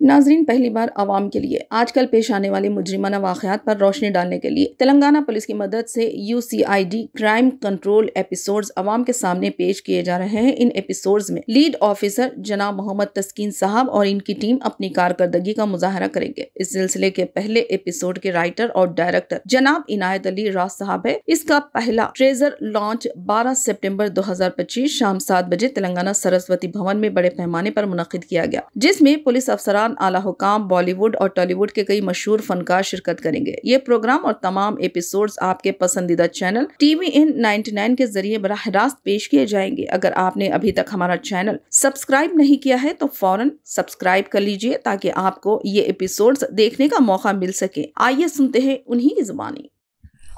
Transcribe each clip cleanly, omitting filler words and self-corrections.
नाजरीन, पहली बार आवाम के लिए आजकल पेश आने वाले मुजरिमाना वाक़यात पर रोशनी डालने के लिए तेलंगाना पुलिस की मदद से UCID क्राइम कंट्रोल एपिसोड्स आवाम के सामने पेश किए जा रहे हैं। इन एपिसोड्स में लीड ऑफिसर जनाब मोहम्मद तस्कीन साहब और इनकी टीम अपनी कारकर्दगी का मुजाहरा करेंगे। इस सिलसिले के पहले एपिसोड के राइटर और डायरेक्टर जनाब इनायत अली राज साहब है। इसका पहला ट्रेजर लॉन्च 12 सितंबर 2025 शाम 7 बजे तेलंगाना सरस्वती भवन में बड़े पैमाने पर मुनक्किद किया गया, जिसमें पुलिस अफसरान, आला हुकाम, बॉलीवुड और टॉलीवुड के कई मशहूर फनकार शिरकत करेंगे। ये प्रोग्राम और तमाम एपिसोड्स आपके पसंदीदा चैनल TVN 99 के जरिए बराह रास्त पेश किए जाएंगे। अगर आपने अभी तक हमारा चैनल सब्सक्राइब नहीं किया है तो फौरन सब्सक्राइब कर लीजिए ताकि आपको ये एपिसोड्स देखने का मौका मिल सके। आइए सुनते हैं उन्हीं की जुबानी।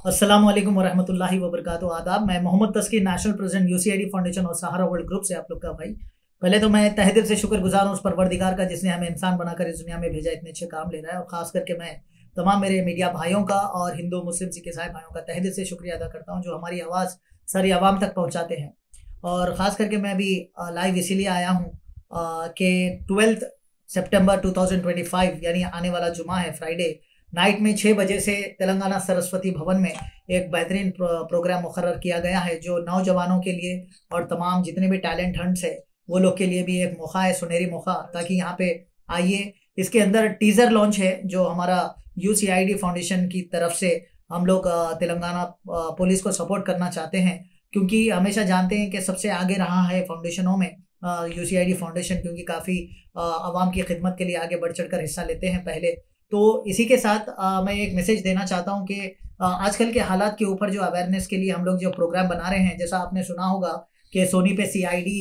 अस्सलाम वालेकुम वरहमतुल्लाहि वबरकातुहू। आदाब। मैं मोहम्मद तस्कीन, नेशनल प्रेसिडेंट UCID फाउंडेशन और सहारा वर्ल्ड ग्रुप से आप लोग का भाई। पहले तो मैं तहे दिल से शुक्रगुजार हूँ उस परवरदिगार का जिसने हमें इंसान बनाकर इस दुनिया में भेजा, इतने अच्छे काम ले रहा है। और ख़ास करके मैं तमाम मेरे मीडिया भाइयों का और हिंदू मुस्लिम सिख ईसाई भाइयों का तहे दिल से शुक्रिया अदा करता हूँ जो हमारी आवाज़ सारी आवाम तक पहुँचाते हैं। और ख़ास करके मैं अभी लाइव इसीलिए आया हूँ कि 12 सितंबर 2025 यानी आने वाला जुमा है, फ्राइडे नाइट में 6 बजे से तेलंगाना सरस्वती भवन में एक बेहतरीन प्रोग्राम मुकर्रर किया गया है जो नौजवानों के लिए और तमाम जितने भी टैलेंट हंट्स है वो लोग के लिए भी एक मौका है, सुनहरी मौका, ताकि यहाँ पे आइए। इसके अंदर टीज़र लॉन्च है जो हमारा UCID फाउंडेशन की तरफ से हम लोग तेलंगाना पुलिस को सपोर्ट करना चाहते हैं, क्योंकि हमेशा जानते हैं कि सबसे आगे रहा है फाउंडेशनों में UCID फाउंडेशन, क्योंकि काफ़ी आवाम की खिदमत के लिए आगे बढ़ चढ़ कर हिस्सा लेते हैं पहले। तो इसी के साथ मैं एक मैसेज देना चाहता हूँ कि आजकल के हालात के ऊपर जो अवेयरनेस के लिए हम लोग जो प्रोग्राम बना रहे हैं, जैसा आपने सुना होगा कि सोनी पे CID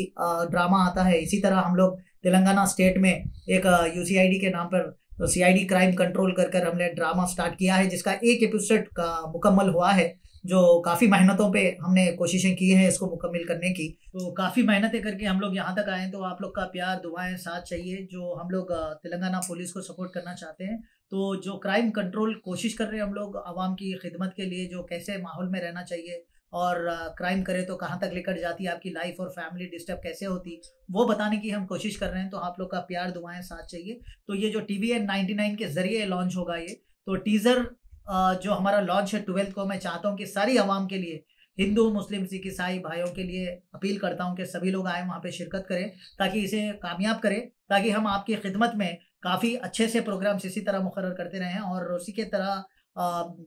ड्रामा आता है, इसी तरह हम लोग तेलंगाना स्टेट में एक UCID के नाम पर CID क्राइम कंट्रोल कर हमने ड्रामा स्टार्ट किया है, जिसका एक एपिसोड का मुकम्मल हुआ है, जो काफ़ी मेहनतों पे हमने कोशिशें की हैं इसको मुकम्मल करने की। तो काफ़ी मेहनतें करके हम लोग यहाँ तक आए हैं, तो आप लोग का प्यार, दुआएं, साथ चाहिए जो हम लोग तेलंगाना पुलिस को सपोर्ट करना चाहते हैं। तो जो क्राइम कंट्रोल कोशिश कर रहे हैं हम लोग आवाम की खिदमत के लिए, जो कैसे माहौल में रहना चाहिए और क्राइम करे तो कहाँ तक लेकर जाती है आपकी लाइफ और फैमिली डिस्टर्ब कैसे होती, वो बताने की हम कोशिश कर रहे हैं। तो आप लोग का प्यार, दुआएं, साथ चाहिए। तो ये जो TVN 99 के ज़रिए लॉन्च होगा ये, तो टीज़र जो हमारा लॉन्च है 12 को, मैं चाहता हूँ कि सारी आवाम के लिए, हिंदू मुस्लिम सिख ईसाई भाइयों के लिए अपील करता हूँ कि सभी लोग आए वहाँ पे शिरकत करें ताकि इसे कामयाब करें, ताकि हम आपकी खिदमत में काफ़ी अच्छे से प्रोग्राम्स इसी तरह मुकर्रर करते रहें। और उसी के तरह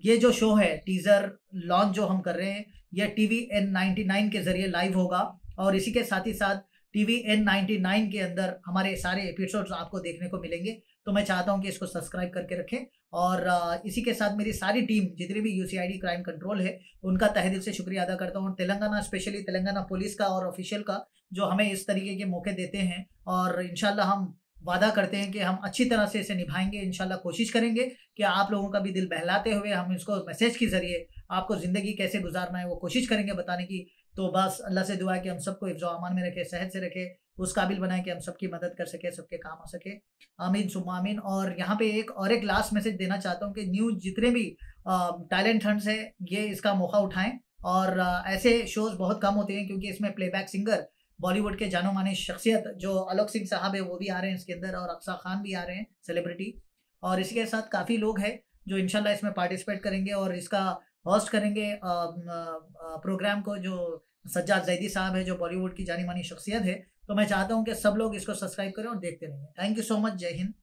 ये जो शो है, टीज़र लॉन्च जो हम कर रहे हैं, यह TVN 99 के ज़रिए लाइव होगा। और इसी के साथ ही साथ TVN 99 के अंदर हमारे सारे एपिसोड्स आपको देखने को मिलेंगे। तो मैं चाहता हूं कि इसको सब्सक्राइब करके रखें। और इसी के साथ मेरी सारी टीम, जितनी भी UCID क्राइम कंट्रोल है, उनका तहे दिल से शुक्रिया अदा करता हूं। तेलंगाना, स्पेशली तेलंगाना पुलिस का और ऑफिशियल का, जो हमें इस तरीके के मौके देते हैं। और इंशाल्लाह हम वादा करते हैं कि हम अच्छी तरह से इसे निभाएंगे। इंशाल्लाह कोशिश करेंगे कि आप लोगों का भी दिल बहलाते हुए हम इसको मैसेज के ज़रिए आपको ज़िंदगी कैसे गुजारना है वो कोशिश करेंगे बताने की। तो बस अल्लाह से दुआ है कि हम सबको हिफ्ज़ व अमान में रखे, सेहत से रखे, उस काबिल बनाए कि हम सबकी मदद कर सके, सबके काम आ सके। आमीन सुम्मा आमीन। और यहाँ पे एक लास्ट मैसेज देना चाहता हूँ कि न्यू जितने भी टैलेंट हंट्स हैं, ये इसका मौका उठाएं। और ऐसे शोज़ बहुत कम होते हैं, क्योंकि इसमें प्लेबैक सिंगर, बॉलीवुड के जानो माने शख्सियत जो आलोक सिंह साहब है वो भी आ रहे हैं इसके अंदर, और अक्सा खान भी आ रहे हैं, सेलिब्रिटी। और इसी के साथ काफ़ी लोग हैं जो इंशाल्लाह इसमें पार्टिसिपेट करेंगे और इसका होस्ट करेंगे प्रोग्राम को, जो सज्जाद जैदी साहब है जो बॉलीवुड की जानी मानी शख्सियत है। तो मैं चाहता हूँ कि सब लोग इसको सब्सक्राइब करें और देखते रहें। Thank you so much. जय हिंद।